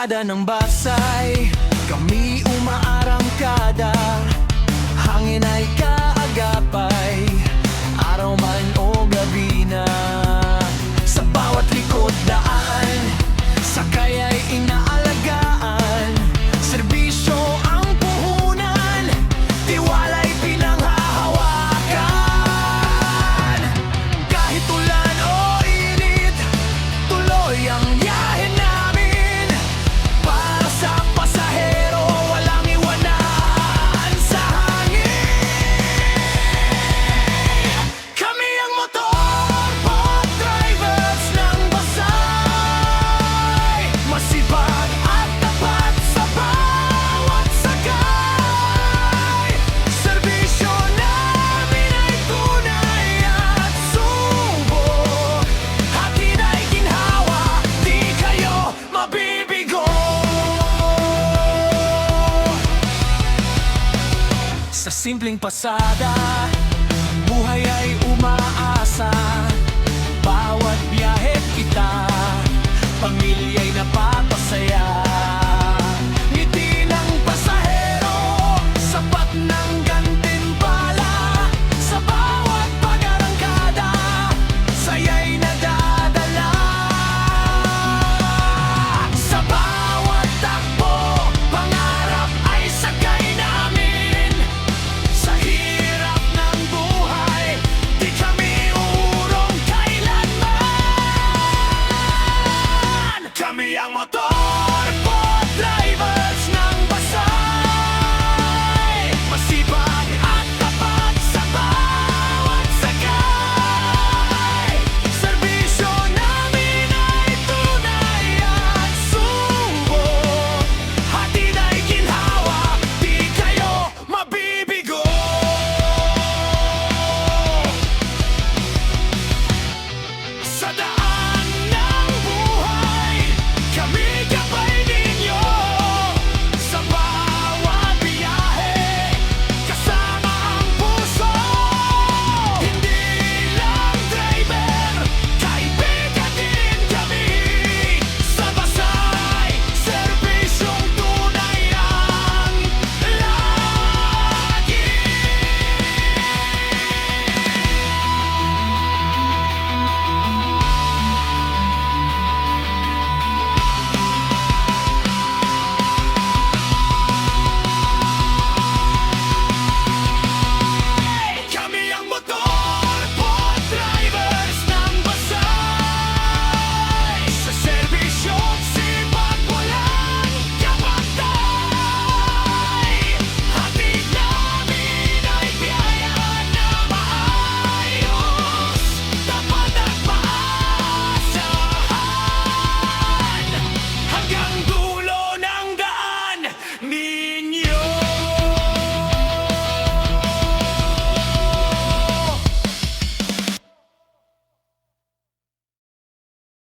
Barkada ng Basay, kami umaarangkada. Hangin ay kaagapay, araw man o gabi na. Sa bawat likod daan, sakay ay inaalagaan. Serbisyo ang puhunan, tiwala'y pinanghahawakan. Kahit ulan o init, tuloy ang biyahe namin. Para sa pasahero, walang iwanan sa hangin. Kami ang motorboat drivers ng Basay, masipag at tapat sa bawat sakay. Serbisyo namin ay tunay at subo, hatid ay ginhawa, di kayo mabibigo. Sa simpleng pasada, buhay ay umaasa.